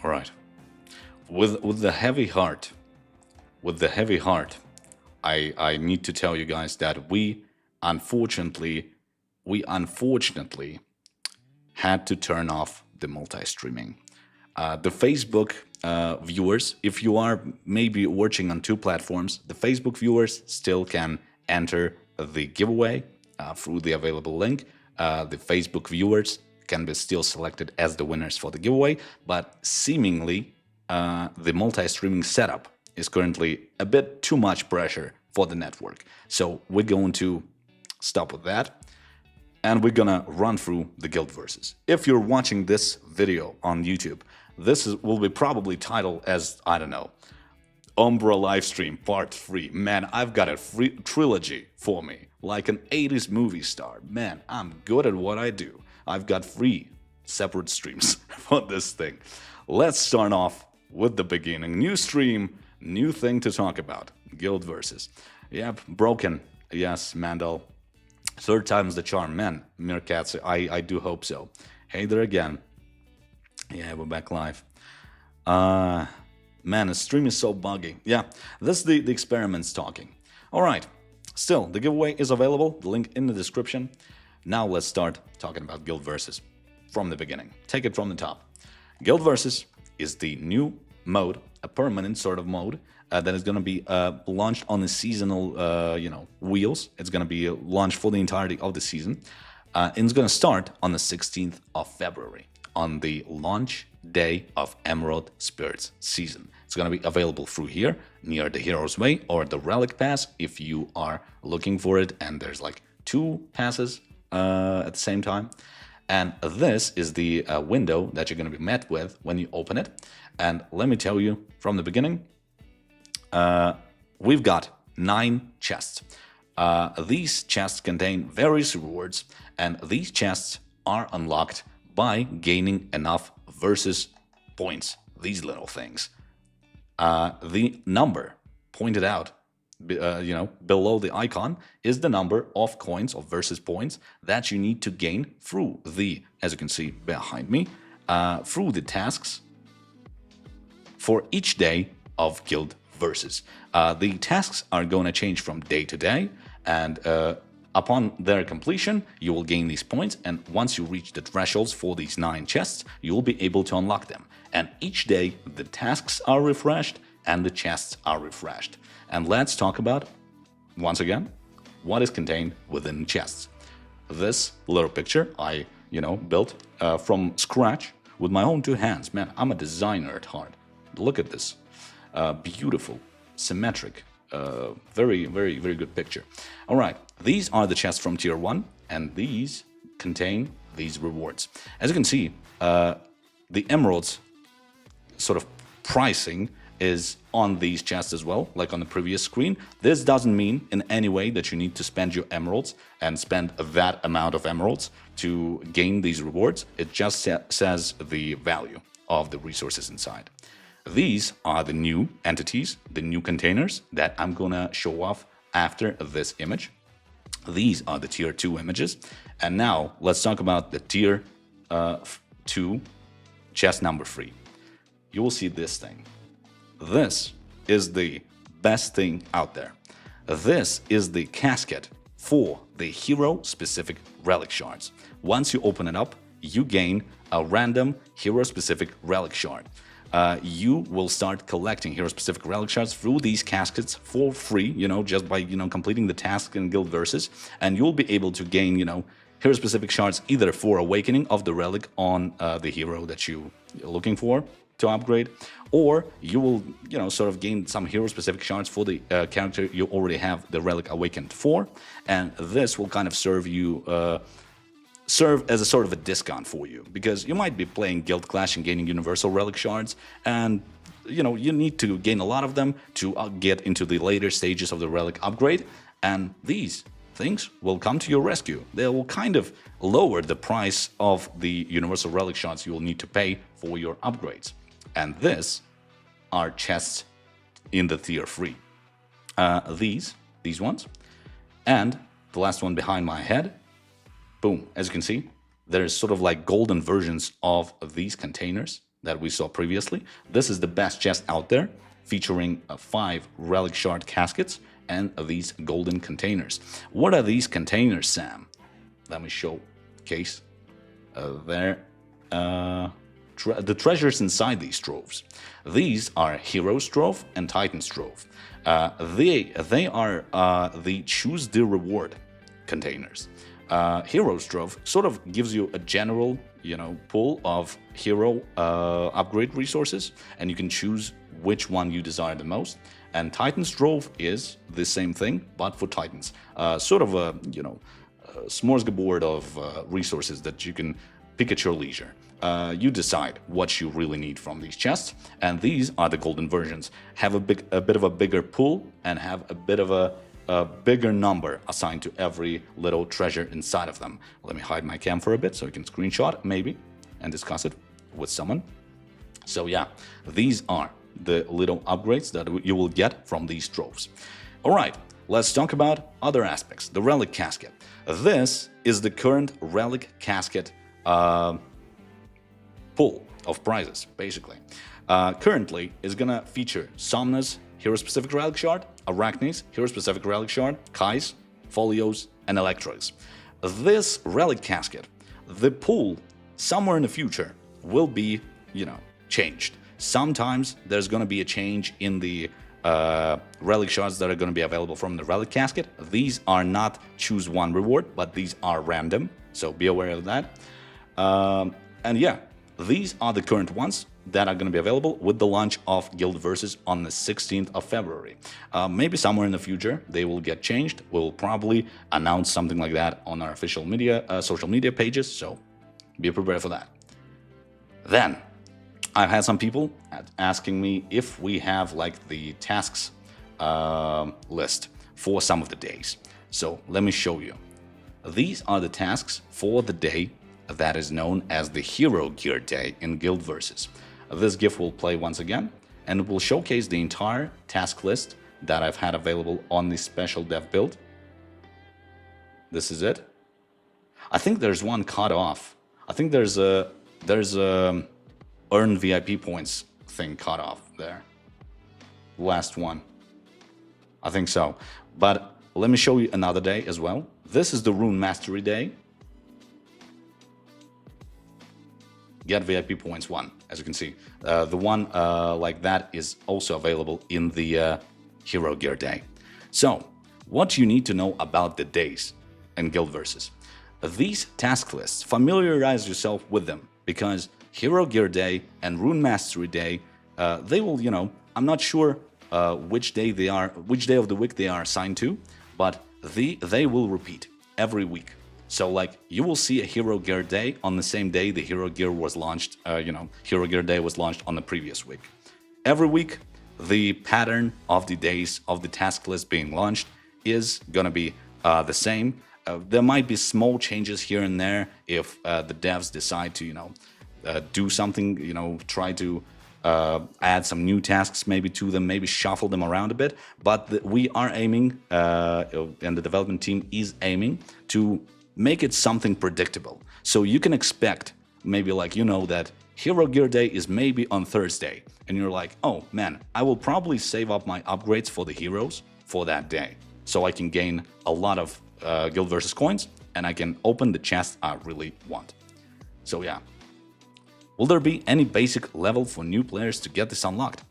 All right. With the heavy heart, I need to tell you guys that unfortunately, we unfortunately had to turn off the multi-streaming. The Facebook viewers, if you are maybe watching on two platforms, the Facebook viewers still can enter the giveaway through the available link. The Facebook viewers can be still selected as the winners for the giveaway, but seemingly the multi-streaming setup is currently a bit too much pressure for the network. So we're going to stop with that, and we're gonna run through the guild verses. If you're watching this video on YouTube, will be probably titled as, I don't know, Umbra livestream part 3. Man, I've got a free trilogy for me, like an 80s movie star. Man, I'm good at what I do. I've got 3 separate streams for this thing. Let's start off with the beginning. New stream, new thing to talk about. Guild versus. Yep, broken. Yes, Mandel. 3rd time's the charm. Man, Meerkats, I do hope so. Hey there again. Yeah, we're back live. Man, the stream is so buggy. Yeah, this is the experiments talking. All right. Still, the giveaway is available. The link in the description. Now let's start talking about Guild Versus from the beginning. Take it from the top. Guild Versus is the new mode, a permanent sort of mode that is going to be launched on the seasonal, wheels. It's going to be launched for the entirety of the season. And it's going to start on the 16th of February, on the launch day of Emerald Spirits season. It's going to be available through here, near the Hero's Way or the Relic Pass, if you are looking for it. And there's like 2 passes at the same time. And this is the window that you're going to be met with when you open it. And let me tell you from the beginning, we've got 9 chests. These chests contain various rewards, and these chests are unlocked by gaining enough versus points, these little things. The number pointed out, below the icon is the number of coins of versus points that you need to gain through the, as you can see behind me, through the tasks for each day of Guild Versus. The tasks are going to change from day to day, and upon their completion, you will gain these points, and once you reach the thresholds for these 9 chests, you will be able to unlock them. And each day, the tasks are refreshed and the chests are refreshed. And let's talk about, once again, what is contained within chests. This little picture I, built from scratch with my own 2 hands. Man, I'm a designer at heart. Look at this. Beautiful, symmetric, very, very, very good picture. All right, these are the chests from tier 1, and these contain these rewards. As you can see, the emeralds sort of pricing is on these chests as well, like on the previous screen. This doesn't mean in any way that you need to spend your emeralds and spend that amount of emeralds to gain these rewards. It just says the value of the resources inside. These are the new entities, the new containers that I'm gonna show off after this image. These are the tier 2 images. And now let's talk about the tier 2 chest number 3. You will see this thing. This is the best thing out there. This is the casket for the hero-specific relic shards. Once you open it up, you gain a random hero-specific relic shard. You will start collecting hero-specific relic shards through these caskets for free, just by, completing the task in Guild Versus, and you'll be able to gain, hero-specific shards either for awakening of the relic on the hero that you're looking for to upgrade, or you will, sort of gain some hero-specific shards for the character you already have the relic awakened for, and this will kind of serve as a sort of a discount for you, because you might be playing Guild Clash and gaining universal relic shards, and you need to gain a lot of them to get into the later stages of the relic upgrade, and these things will come to your rescue. They will kind of lower the price of the universal relic shards you will need to pay for your upgrades. And this are chests in the tier 3. These ones, and the last one behind my head. Boom, as you can see, there's sort of like golden versions of these containers that we saw previously. This is the best chest out there, featuring 5 relic shard caskets and these golden containers. What are these containers, Sam? Let me show case. There. The treasures inside these troves. These are Hero's Trove and Titan's Trove. They are the choose the reward containers. Hero's Trove sort of gives you a general, pool of hero upgrade resources, and you can choose which one you desire the most. And Titan's Trove is the same thing, but for Titans. Sort of a, smorgasbord of resources that you can pick at your leisure. You decide what you really need from these chests, and these are the golden versions. Have a bit of a bigger pool and have a bit of a bigger number assigned to every little treasure inside of them. Let me hide my cam for a bit so you can screenshot maybe and discuss it with someone. So yeah, these are the little upgrades that you will get from these troves. All right, let's talk about other aspects. The Relic Casket. This is the current Relic Casket pool of prizes, basically. Currently, is gonna feature Somna's Hero-Specific Relic Shard, Arachne's Hero-Specific Relic Shard, Kai's, Folio's, and Electro's. This Relic Casket, the pool, somewhere in the future, will be, changed. Sometimes there's gonna be a change in the relic shards that are going to be available from the Relic Casket. These are not choose one reward, but these are random, so be aware of that. And yeah, these are the current ones that are going to be available with the launch of Guild Versus on the 16th of February. Maybe somewhere in the future they will get changed. We'll probably announce something like that on our official media, social media pages, so be prepared for that. Then, I've had some people asking me if we have like the tasks list for some of the days. So let me show you. These are the tasks for the day that is known as the Hero Gear Day in Guild Versus. This GIF will play once again and will showcase the entire task list that I've had available on the special dev build. This is it. I think there's one cut off. I think there's a earn VIP points thing cut off there. Last one. I think so. But let me show you another day as well. This is the Rune Mastery Day. Get VIP points 1, as you can see. The one like that is also available in the Hero Gear Day. So, what you need to know about the days in Guild Versus. These task lists, familiarize yourself with them, because Hero Gear Day and Rune Mastery Day, they will, I'm not sure which day of the week they are assigned to, but they will repeat every week. So like you will see a Hero Gear Day on the same day the Hero Gear was launched, Hero Gear Day was launched on the previous week. Every week, the pattern of the days of the task list being launched is gonna be the same. There might be small changes here and there if the devs decide to, do something, try to add some new tasks maybe to them, maybe shuffle them around a bit. But we are aiming, and the development team is aiming to make it something predictable. So you can expect maybe like, that Hero Gear Day is maybe on Thursday. And you're like, oh man, I will probably save up my upgrades for the heroes for that day. So I can gain a lot of Guild Versus coins and I can open the chests I really want. So yeah. Will there be any basic level for new players to get this unlocked?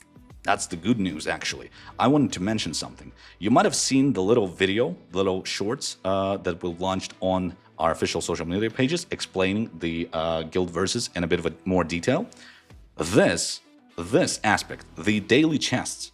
That's the good news, actually. I wanted to mention something. You might have seen the little shorts that we launched on our official social media pages explaining the Guild Versus in a bit of more detail. This aspect, the daily chests,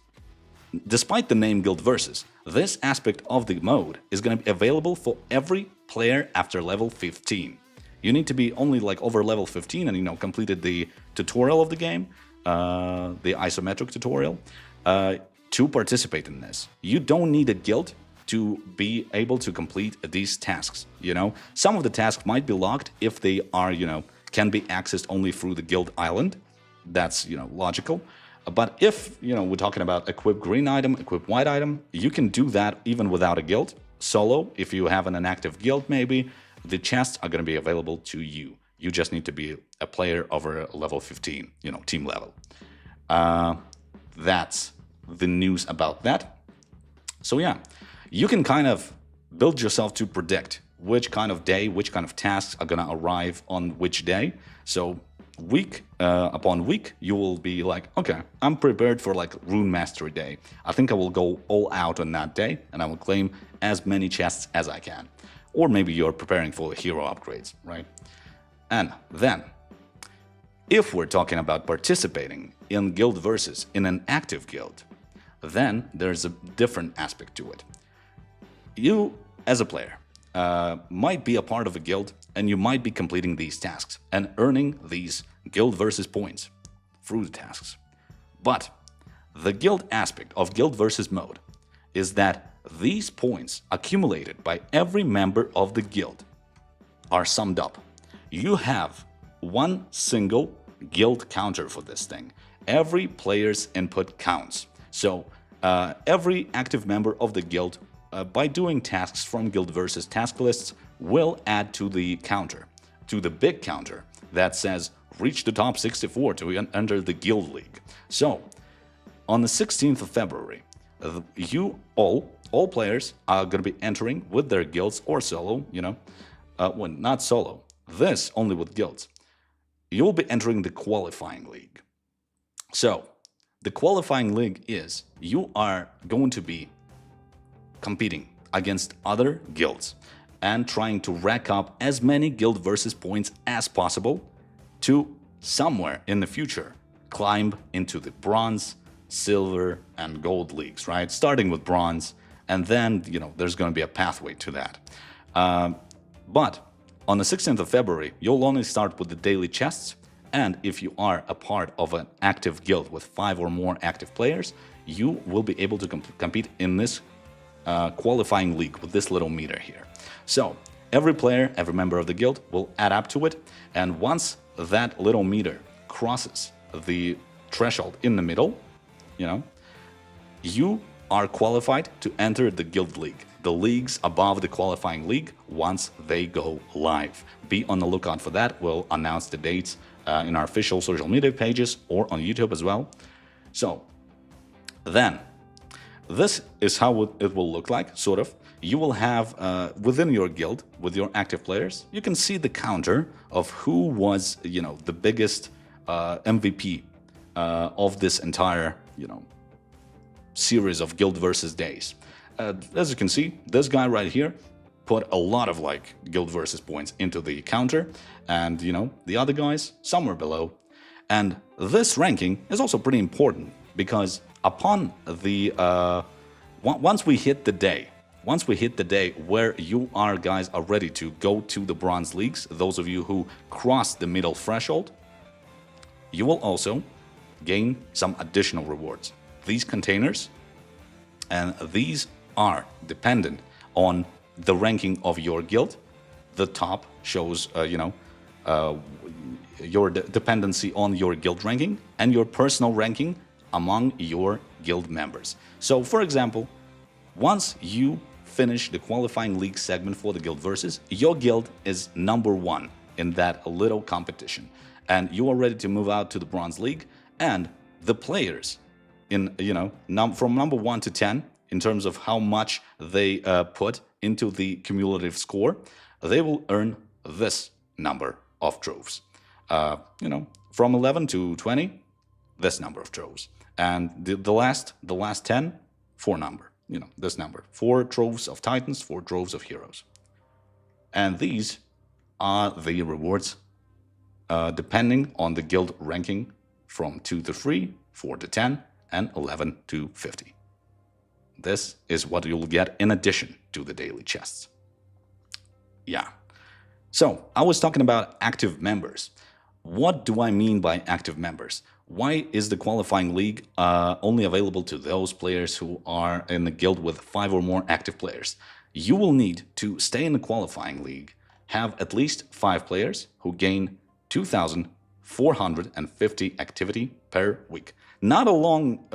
despite the name Guild Versus, this aspect of the mode is going to be available for every player after level 15. You need to be only like over level 15 and completed the tutorial of the game, the isometric tutorial, to participate in this. You don't need a guild to be able to complete these tasks. Some of the tasks might be locked if they are can be accessed only through the guild island. That's logical. But if we're talking about equip green item, equip white item, you can do that even without a guild. Solo, if you have an inactive guild, maybe. The chests are going to be available to you You just need to be a player over level 15, team level. That's the news about that. So yeah, you can kind of build yourself to predict which kind of day, which kind of tasks are gonna arrive on which day. So week upon week, you will be like, okay, I'm prepared for like Rune Mastery Day. I think I will go all out on that day, and I will claim as many chests as I can. Or maybe you're preparing for hero upgrades, right? And then, if we're talking about participating in guild versus in an active guild, then there's a different aspect to it. You, as a player, might be a part of a guild, and you might be completing these tasks and earning these guild versus points through the tasks. But the guild aspect of guild versus mode is that these points accumulated by every member of the guild are summed up. You have one single guild counter for this thing. Every player's input counts. So every active member of the guild, by doing tasks from guild versus task lists, will add to the counter, to the big counter that says reach the top 64 to enter the guild league. So on the 16th of February, you all players are going to be entering with their guilds or solo, well, not solo, this only with guilds. You'll be entering the qualifying league. So the qualifying league is you are going to be competing against other guilds and trying to rack up as many guild versus points as possible to somewhere in the future climb into the bronze, silver, and gold leagues, right? Starting with bronze, and then, there's going to be a pathway to that. But on the 16th of February, you'll only start with the daily chests, and if you are a part of an active guild with 5 or more active players, you will be able to compete in this qualifying league with this little meter here. So every player, every member of the guild will add up to it, and once that little meter crosses the threshold in the middle, you are qualified to enter the guild league. The leagues above the qualifying league once they go live. Be on the lookout for that. We'll announce the dates in our official social media pages or on YouTube as well. So then, this is how it will look like, sort of. You will have, within your guild, with your active players, you can see the counter of who was, the biggest MVP of this entire, series of guild versus days. As you can see, this guy right here put a lot of guild versus points into the counter, and the other guys somewhere below. And this ranking is also pretty important because upon the once we hit the day where you guys are ready to go to the bronze leagues, those of you who cross the middle threshold, you will also gain some additional rewards. These containers, and these are dependent on the ranking of your guild. The top shows, your dependency on your guild ranking and your personal ranking among your guild members. So, for example, once you finish the qualifying league segment for the guild versus, your guild is number 1 in that little competition, and you are ready to move out to the bronze league. And the players in from number 1 to 10 in terms of how much they put into the cumulative score, they will earn this number of troves. From 11 to 20, this number of troves, and the last 10, 4 number. This number: 4 troves of titans, 4 troves of heroes, and these are the rewards depending on the guild ranking from 2 to 3, 4 to 10, and 11 to 50. This is what you'll get in addition to the daily chests. Yeah. So I was talking about active members. What do I mean by active members? Why is the qualifying league only available to those players who are in the guild with 5 or more active players? You will need to stay in the qualifying league, have at least 5 players who gain 2,450 activity per week. Not a long,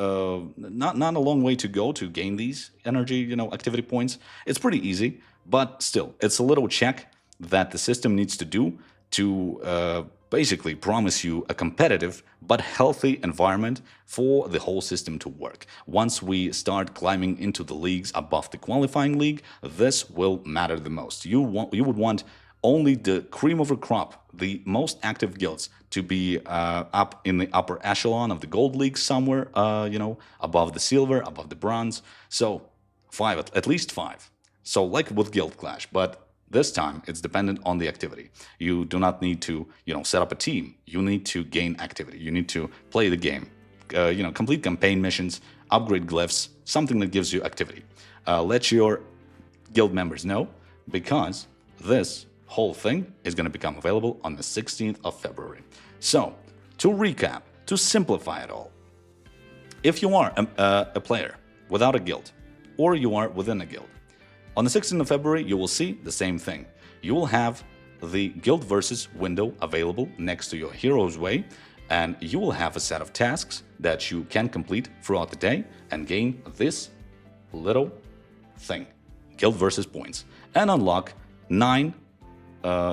not a long way to go to gain these energy, activity points. It's pretty easy, but still, it's a little check that the system needs to do to basically promise you a competitive but healthy environment for the whole system to work. Once we start climbing into the leagues above the qualifying league, this will matter the most. You would want only the cream of the crop, the most active guilds, to be up in the upper echelon of the gold league somewhere, above the silver, above the bronze. So at least five. So like with Guild Clash, but this time it's dependent on the activity. You do not need to, set up a team. You need to gain activity. You need to play the game. Complete campaign missions, upgrade glyphs, something that gives you activity. Let your guild members know, because this whole thing is going to become available on the 16th of February. So, to recap, to simplify it all, if you are a player without a guild, or you are within a guild, on the 16th of February, you will see the same thing. You will have the Guild Versus window available next to your Hero's Way, and you will have a set of tasks that you can complete throughout the day and gain this little thing, Guild Versus points, and unlock 9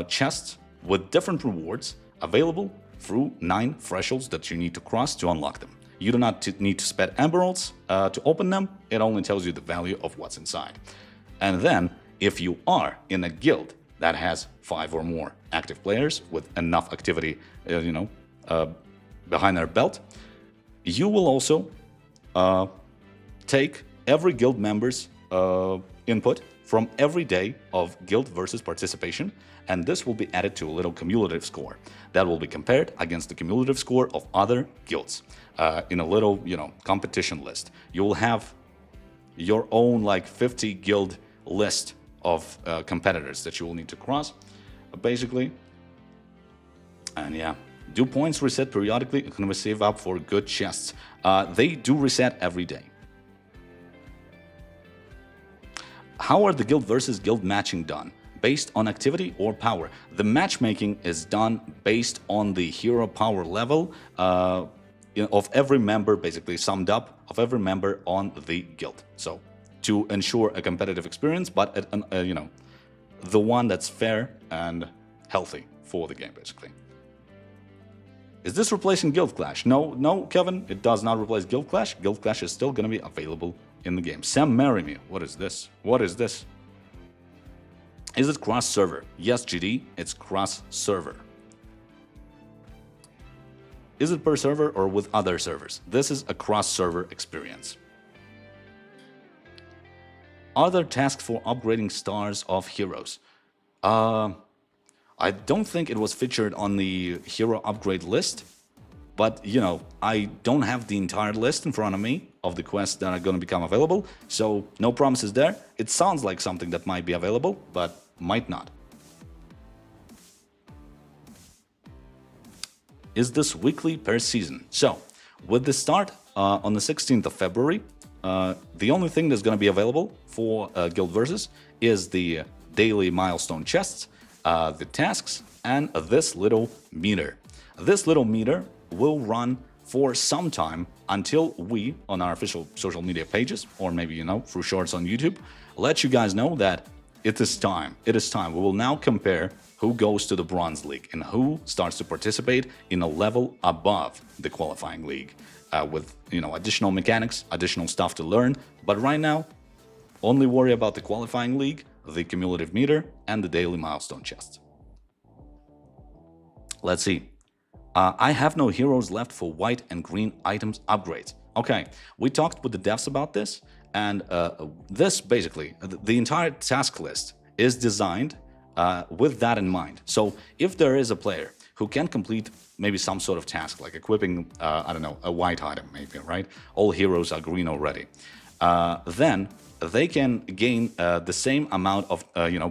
chests with different rewards available through 9 thresholds that you need to cross to unlock them. You do not need to spend emeralds to open them. It only tells you the value of what's inside. And then, if you are in a guild that has 5 or more active players with enough activity, behind their belt, you will also take every guild member's input from every day of Guild Versus participation, and this will be added to a little cumulative score that will be compared against the cumulative score of other guilds in a little, competition list. You will have your own 50 guild list of competitors that you will need to cross, basically. And yeah, do points reset periodically? You can save up for good chests. They do reset every day. How are the guild versus guild matching done? Based on activity or power? The matchmaking is done based on the hero power level of every member, basically summed up, of every member on the guild. So to ensure a competitive experience, but the one that's fair and healthy for the game, basically. Is this replacing Guild Clash? No, Kevin, it does not replace Guild Clash. Guild Clash is still going to be available in the game. Sam, marry me. What is this? What is this? Is it cross-server? Yes, GD, it's cross-server. Is it per server or with other servers? This is a cross-server experience. Are there tasks for upgrading stars of heroes? I don't think it was featured on the hero upgrade list, but I don't have the entire list in front of me of the quests that are going to become available, so no promises there. It sounds like something that might be available, but might not. Is this weekly per season? So, with the start on the 16th of February, the only thing that's going to be available for Guild Versus is the daily milestone chests, the tasks, and this little meter. This little meter will run for some time until we, on our official social media pages, or maybe, through shorts on YouTube, let you guys know that it is time. It is time. We will now compare who goes to the Bronze League and who starts to participate in a level above the qualifying league with, additional mechanics, additional stuff to learn. But right now, only worry about the qualifying league, the cumulative meter, and the daily milestone chest. Let's see. I have no heroes left for white and green items upgrades. Okay, we talked with the devs about this, and this basically, the entire task list is designed with that in mind. So if there is a player who can complete maybe some sort of task, like equipping, a white item maybe, right? All heroes are green already. Then they can gain the same amount of,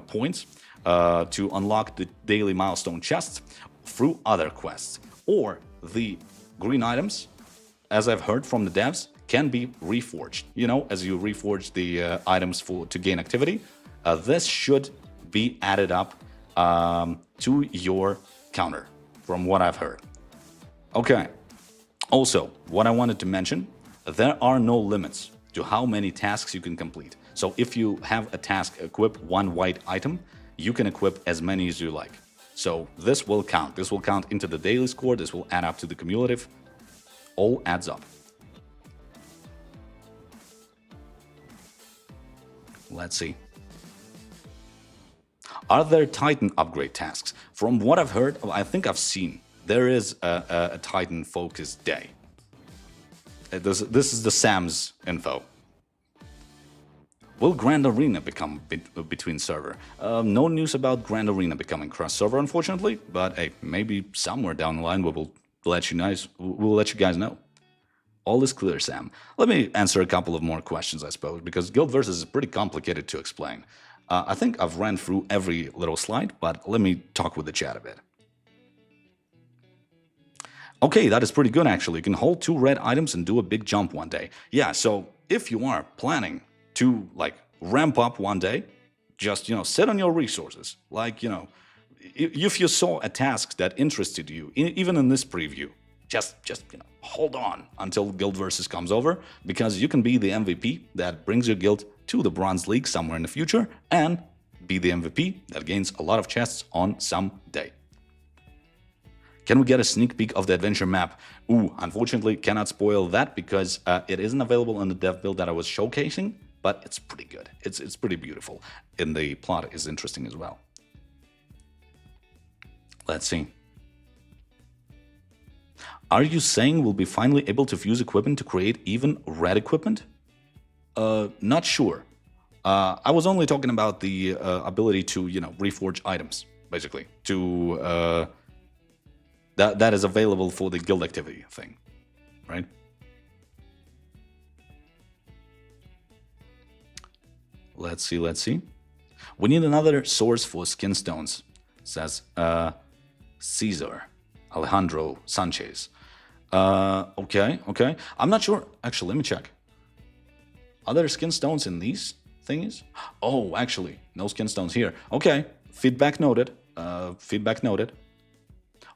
points to unlock the daily milestone chests through other quests. Or the green items, as I've heard from the devs, can be reforged. As you reforge the items to gain activity, this should be added up to your counter, from what I've heard. Okay. Also, what I wanted to mention, there are no limits to how many tasks you can complete. So if you have a task, equip one white item, you can equip as many as you like. So this will count. This will count into the daily score. This will add up to the cumulative. All adds up. Let's see. Are there Titan upgrade tasks? From what I've heard, I think I've seen, there is a Titan focus day. This is the Sam's info. Will Grand Arena become between server? No news about Grand Arena becoming cross server, unfortunately. But hey, maybe somewhere down the line we'll let you guys know. All is clear, Sam. Let me answer a couple of more questions, I suppose, because Guild Versus is pretty complicated to explain. I think I've ran through every little slide, but let me talk with the chat a bit. Okay, that is pretty good, actually. You can hold 2 red items and do a big jump one day. Yeah, so if you are planning to, like, ramp up one day, just, sit on your resources. Like, if you saw a task that interested you, even in this preview, just hold on until Guild Versus comes over, because you can be the MVP that brings your guild to the Bronze League somewhere in the future, and be the MVP that gains a lot of chests on some day. Can we get a sneak peek of the adventure map? Ooh, unfortunately cannot spoil that because it isn't available in the dev build that I was showcasing, but it's pretty good. It's pretty beautiful, and the plot is interesting as well. Let's see. Are you saying we'll be finally able to fuse equipment to create even red equipment? Not sure. I was only talking about the ability to, reforge items, basically. To that is available for the guild activity thing, right? Let's see. We need another source for skin stones, says Cesar Alejandro Sanchez. Okay. I'm not sure. Actually, let me check. Are there skin stones in these thingies? Oh, actually, no skin stones here. Okay, feedback noted.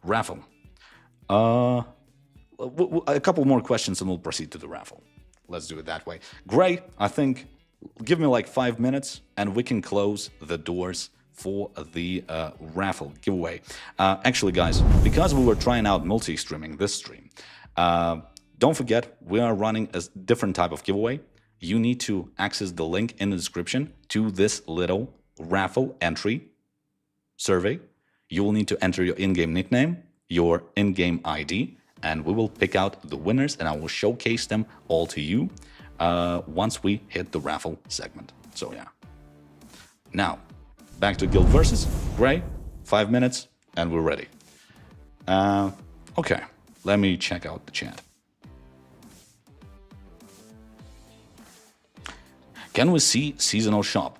Raffle. A couple more questions and we'll proceed to the raffle. Let's do it that way. Great, I think. Give me like 5 minutes and we can close the doors for the raffle giveaway. Actually, guys, because we were trying out multi-streaming this stream, don't forget we are running a different type of giveaway. You need to access the link in the description to this little raffle entry survey. You will need to enter your in-game nickname, your in-game ID, and we will pick out the winners and I will showcase them all to you once we hit the raffle segment. So yeah. Now, back to Guild Versus. Great. 5 minutes and we're ready. Okay, let me check out the chat. Can we see seasonal shop?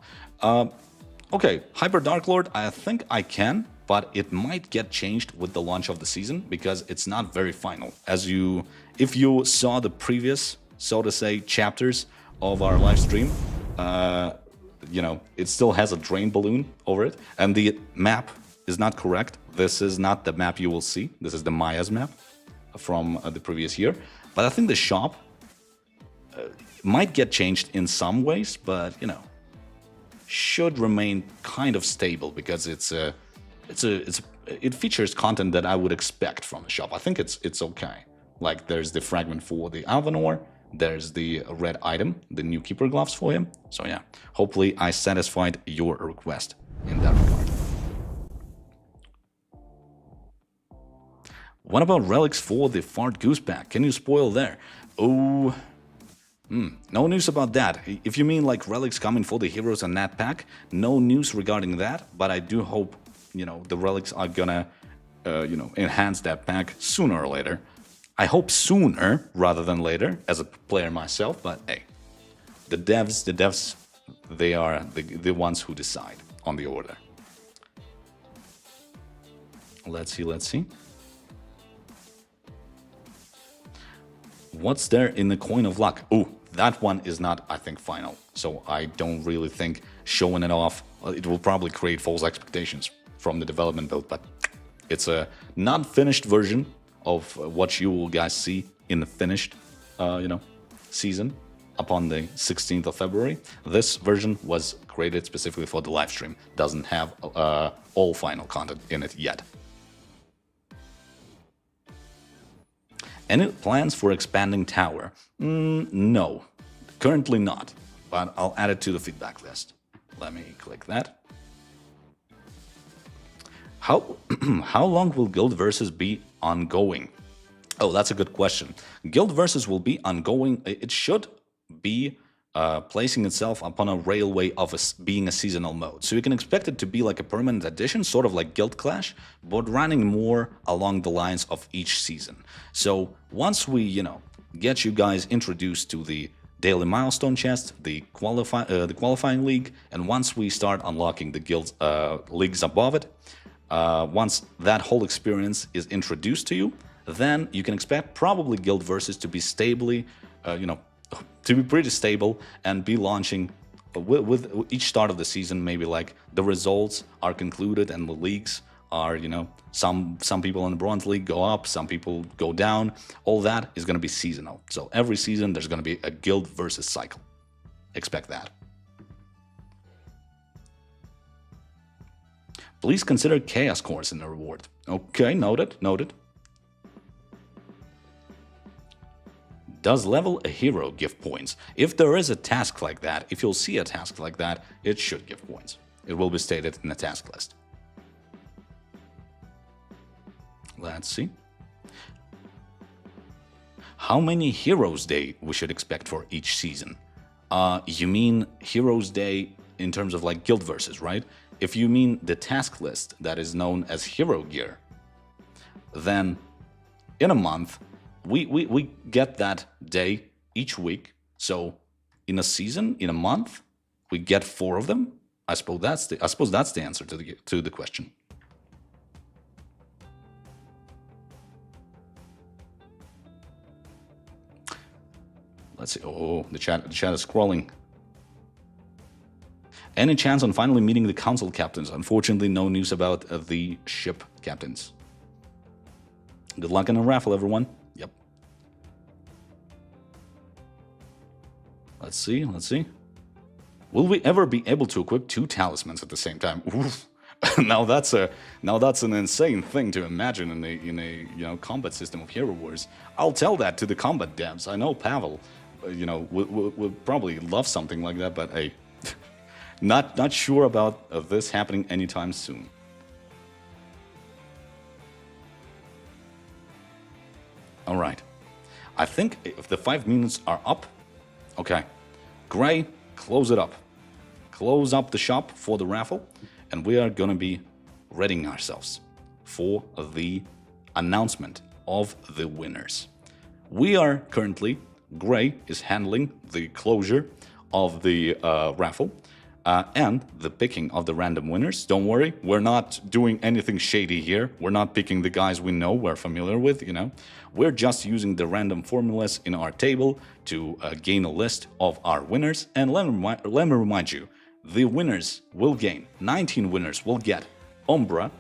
Okay, Hyper Dark Lord, I think I can, but it might get changed with the launch of the season because it's not very final. If you saw the previous, so to say, chapters of our live stream, it still has a drain balloon over it, and the map is not correct. This is not the map you will see. This is the Maya's map from the previous year. But I think the shop might get changed in some ways, but should remain kind of stable because it features content that I would expect from the shop. I think it's okay. Like there's the fragment for the Alvanor, there's the red item, the new keeper gloves for him. So yeah, hopefully I satisfied your request in that regard. What about relics for the Fart Goose pack? Can you spoil there? Oh, no news about that. If you mean like relics coming for the heroes and that pack, no news regarding that. But I do hope, the relics are gonna, enhance that pack sooner or later. I hope sooner rather than later as a player myself. But hey, the devs, they are the ones who decide on the order. Let's see. What's there in the Coin of Luck? Oh, that one is not, I think, final. So I don't really think showing it off, it will probably create false expectations from the development build, but it's a not finished version of what you will guys see in the finished, season. upon the 16th of February. This version was created specifically for the live stream. Doesn't have all final content in it yet. Any plans for expanding tower? No, currently not, but I'll add it to the feedback list. Let me click that. How long will Guild Versus be ongoing? Oh, that's a good question. Guild Versus will be ongoing. It should be placing itself upon a railway of being a seasonal mode. So you can expect it to be like a permanent addition, sort of like Guild Clash, but running more along the lines of each season. So once we, get you guys introduced to the daily milestone chest, the qualifying league, and once we start unlocking the guild leagues above it, once that whole experience is introduced to you, then you can expect probably Guild Versus to be stably, to be pretty stable and be launching with each start of the season. Maybe like the results are concluded and the leagues are, some people in the Bronze League go up, some people go down. All that is going to be seasonal. So every season there's going to be a Guild Versus cycle. Expect that. Please consider Chaos Cores in the reward. Okay, noted. Does level a hero give points? If there is a task like that, if you'll see a task like that, it should give points. It will be stated in the task list. Let's see. How many Heroes Day we should expect for each season? You mean Heroes Day in terms of like Guild Versus, right? If you mean the task list that is known as Hero Gear, then in a month, we get that day each week. So in a season, in a month, we get 4 of them. I suppose that's the answer to the question. Let's see. Oh, the chat is scrolling. Any chance on finally meeting the council captains? Unfortunately, no news about the ship captains. Good luck in a raffle, everyone. Yep. Let's see. Will we ever be able to equip 2 talismans at the same time? Oof. Now that's an insane thing to imagine in a combat system of Hero Wars. I'll tell that to the combat devs. I know Pavel, would probably love something like that, but hey, not sure about this happening anytime soon. All right, I think if the 5 minutes are up, okay, Gray, close it up. Close up the shop for the raffle, and we are going to be readying ourselves for the announcement of the winners. We are currently, Gray is handling the closure of the raffle and the picking of the random winners. Don't worry, we're not doing anything shady here. We're not picking the guys we know, we're familiar with, We're just using the random formulas in our table to gain a list of our winners. And let me remind you, the winners will gain, 19 winners will get Umbra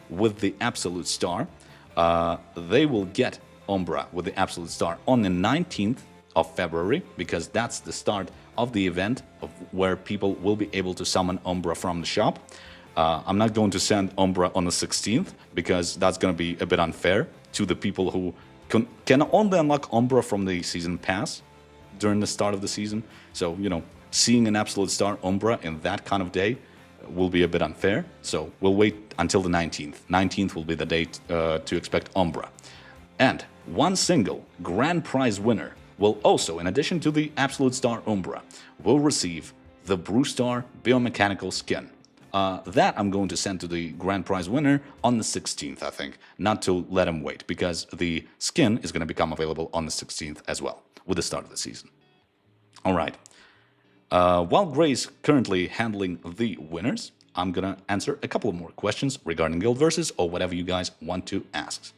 with the Absolute Star. They will get Umbra with the Absolute Star on the 19th of February, because that's the start of the event where people will be able to summon Umbra from the shop. I'm not going to send Umbra on the 16th, because that's going to be a bit unfair to the people who can only unlock Umbra from the season pass during the start of the season. So, seeing an Absolute Star Umbra in that kind of day will be a bit unfair. So we'll wait until the 19th. 19th will be the date to expect Umbra. And one single grand prize winner will also, in addition to the Absolute Star Umbra, will receive the Brewstar Biomechanical Skin. That I'm going to send to the grand prize winner on the 16th, I think, not to let him wait, because the skin is going to become available on the 16th as well, with the start of the season. All right. While Gray's currently handling the winners, I'm going to answer a couple of more questions regarding Guild Versus or whatever you guys want to ask.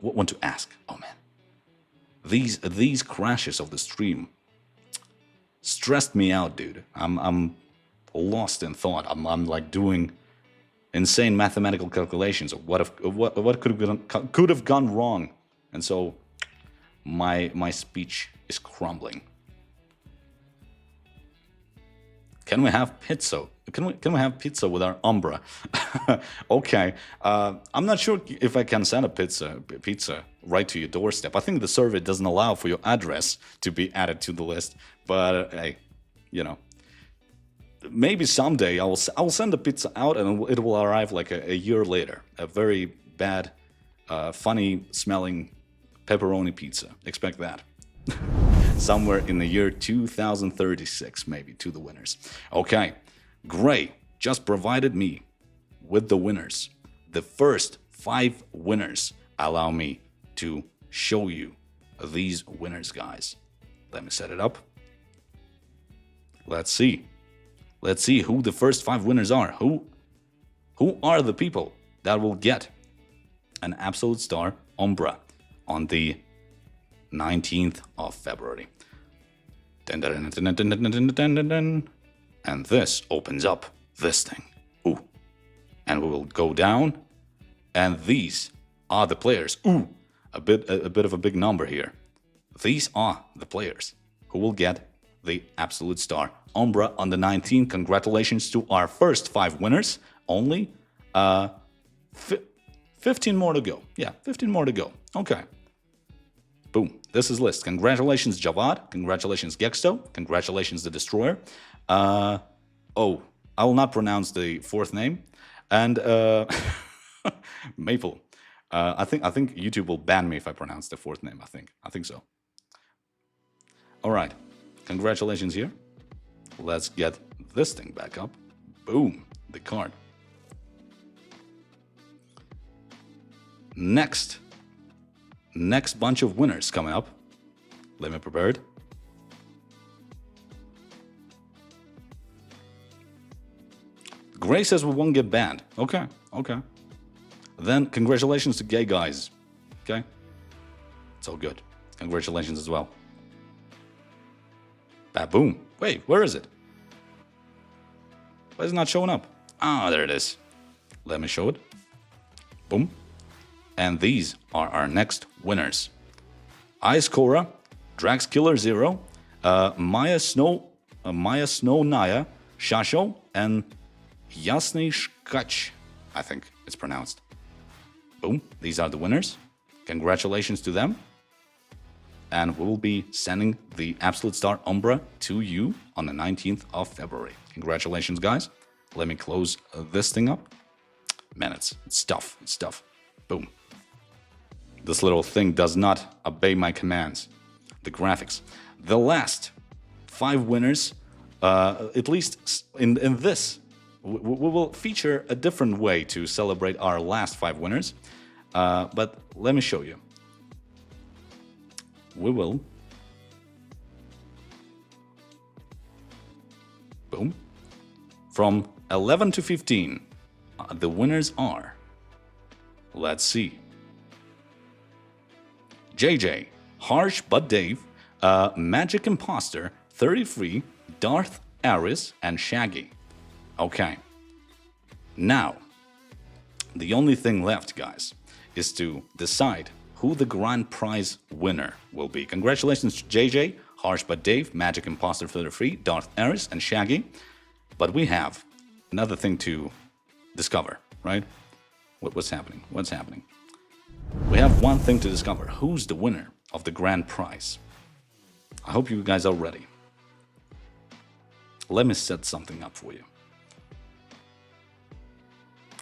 Oh, man. These crashes of the stream stressed me out, dude. I'm lost in thought. I'm like doing insane mathematical calculations of what could have gone wrong, and so my speech is crumbling. Can we have pizza? Can we have pizza with our Umbra? Okay. I'm not sure if I can send a pizza right to your doorstep. I think the server doesn't allow for your address to be added to the list. But hey, you know, maybe someday I will send the pizza out and it will arrive like a year later. A very bad, funny smelling pepperoni pizza. Expect that. Somewhere in the year 2036, maybe, to the winners. Okay, Gray just provided me with the winners. The first 5 winners. Allow me to show you these winners, guys. Let me set it up. Let's see. Let's see who the first 5 winners are. Who are the people that will get an Absolute Star Umbra on the 19th of February. And this opens up this thing. Ooh. And we will go down. And these are the players. Ooh. A bit of a big number here. These are the players who will get the Absolute Star Umbra on the 19th. Congratulations to our first 5 winners. Only 15 more to go. Yeah, 15 more to go. Okay. Boom. This is list. Congratulations, Javad. Congratulations, Gexto. Congratulations, the Destroyer. Oh, I will not pronounce the 4th name. And Maple. I think YouTube will ban me if I pronounce the 4th name. I think so. All right. Congratulations here. Let's get this thing back up. Boom. The card. Next bunch of winners coming up. Let me prepare it. Gray says we won't get banned. Okay. Then congratulations to gay guys. Okay? It's all good. Congratulations as well. Boom. Wait, where is it? Why is it not showing up? Ah, there it is. Let me show it. Boom. And these are our next winners. Ice Cora, Drax Killer 0, Maya Snow Naya, Shasho, and Yasny Shkach, I think it's pronounced. Boom, these are the winners. Congratulations to them. And we will be sending the Absolute Star Umbra to you on the 19th of February. Congratulations, guys. Let me close this thing up. Man, it's tough. It's tough. Boom. This little thing does not obey my commands. The graphics. The last 5 winners, at least in this, we will feature a different way to celebrate our last 5 winners. But let me show you. We will. Boom. From 11 to 15, the winners are. Let's see. JJ, Harsh but Dave, Magic Imposter, 33, Darth Aris, and Shaggy. Okay. Now, the only thing left, guys, is to decide who the grand prize winner will be. Congratulations to JJ, Harsh but Dave, Magic Imposter 33, Darth Aris, and Shaggy. But we have another thing to discover, right? What's happening? What's happening? We have one thing to discover. Who's the winner of the grand prize? I hope you guys are ready. Let me set something up for you.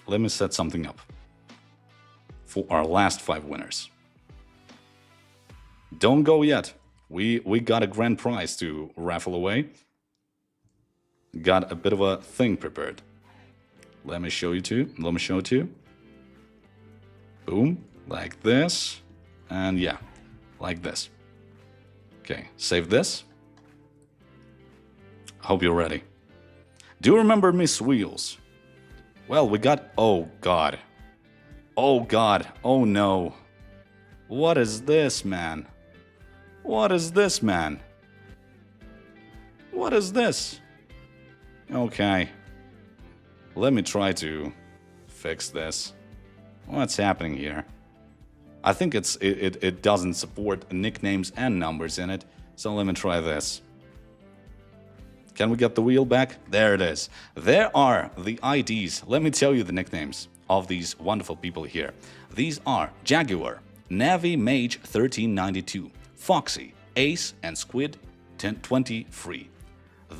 Let me set something up for our last 5 winners. Don't go yet. We got a grand prize to raffle away. Got a bit of a thing prepared. Let me show you too. Let me show it to you. Boom. Like this. And yeah, like this. Okay, save this. Hope you're ready. Do you remember Miss Wheels? Well, we got... Oh, God. Oh, God. Oh, no. What is this, man? What is this, man? What is this? Okay. Let me try to fix this. What's happening here? I think it doesn't support nicknames and numbers in it, so let me try this. Can we get the wheel back? There it is. There are the IDs. Let me tell you the nicknames of these wonderful people here. These are Jaguar, Navi Mage 1392, Foxy, Ace, and Squid 1023.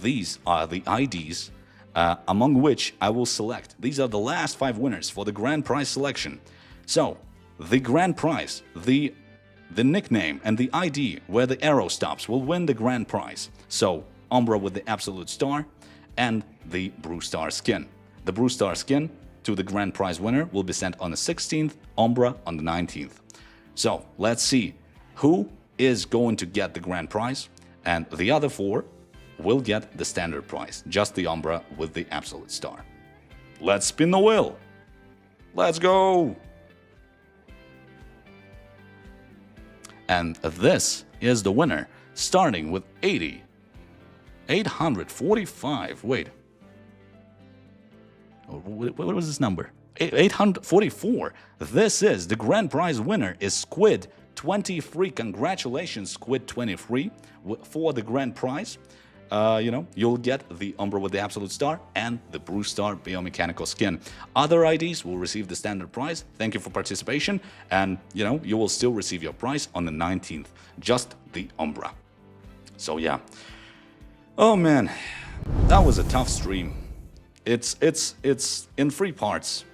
These are the IDs among which I will select. These are the last 5 winners for the grand prize selection. So, the grand prize, the nickname and the ID where the arrow stops will win the grand prize. So, Umbra with the absolute star and the Brew Star skin. The Brew Star skin to the grand prize winner will be sent on the 16th, Umbra on the 19th. So, let's see who is going to get the grand prize, and the other 4 will get the standard prize, just the Umbra with the absolute star. Let's spin the wheel. Let's go. And this is the winner, starting with 845. Wait. What was this number? 844. This is the grand prize winner is Squid 23. Congratulations, Squid 23, for the grand prize. You'll get the Umbra with the absolute star and the Brew Star biomechanical skin. Other IDs will receive the standard prize. Thank you for participation, and you will still receive your prize on the 19th, just the Umbra. So yeah. Oh man, that was a tough stream. It's in 3 parts.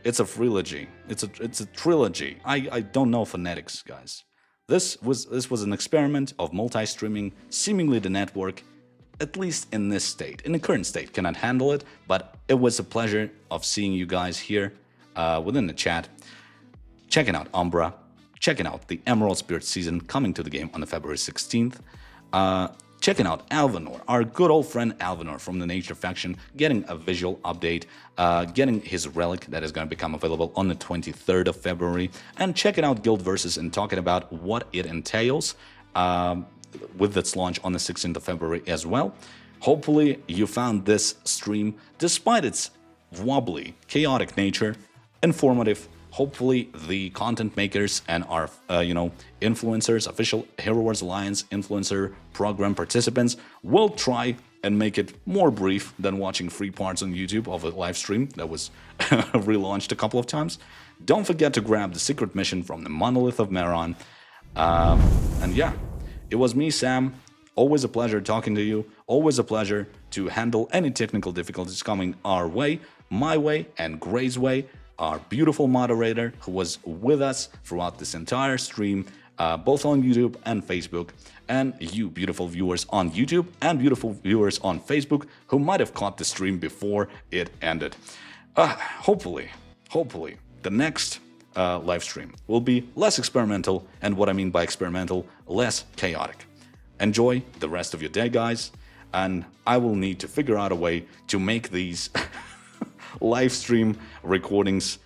It's a trilogy. It's a trilogy. I don't know phonetics, guys. This was an experiment of multi-streaming. Seemingly the network, at least in this state, in the current state, cannot handle it, but it was a pleasure of seeing you guys here within the chat, checking out Umbra, checking out the Emerald Spirit season coming to the game on the February 16th, checking out Alvanor, our good old friend Alvanor from the Nature faction, getting a visual update, getting his Relic that is going to become available on the 23rd of February, and checking out Guild Versus and talking about what it entails with its launch on the 16th of February as well. Hopefully you found this stream, despite its wobbly, chaotic nature, informative. Hopefully the content makers and our, influencers, official Hero Wars Alliance influencer program participants will try and make it more brief than watching 3 parts on YouTube of a live stream that was relaunched a couple of times. Don't forget to grab the secret mission from the Monolith of Meron. And yeah, it was me, Sam. Always a pleasure talking to you. Always a pleasure to handle any technical difficulties coming our way, my way, and Gray's way, our beautiful moderator who was with us throughout this entire stream, both on YouTube and Facebook, and you beautiful viewers on YouTube and beautiful viewers on Facebook who might have caught the stream before it ended. Hopefully, the next live stream will be less experimental, and what I mean by experimental, less chaotic. Enjoy the rest of your day, guys, and I will need to figure out a way to make these live stream recordings,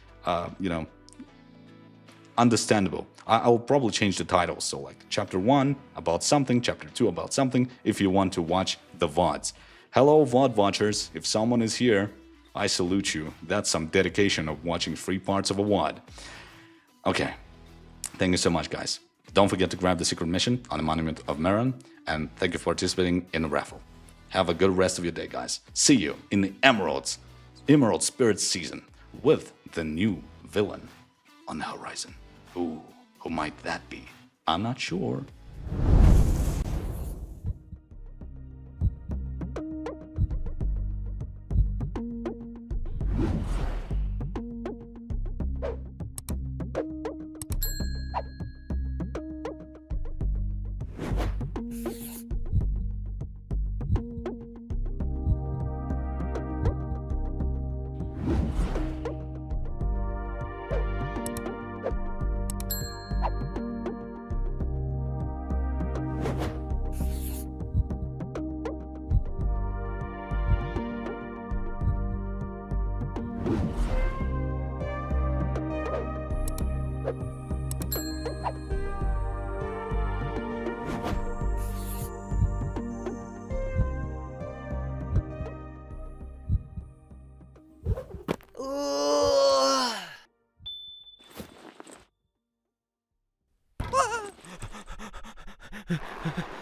understandable. I'll probably change the titles, so like chapter 1 about something, chapter 2 about something, if you want to watch the VODs. Hello VOD watchers, if someone is here, I salute you. That's some dedication of watching 3 parts of a VOD. Okay, thank you so much, guys. Don't forget to grab the secret mission on the Monolith of Meron, and thank you for participating in the raffle. Have a good rest of your day, guys. See you in the Emerald Spirit season with the new villain on the horizon. Ooh, who might that be? I'm not sure.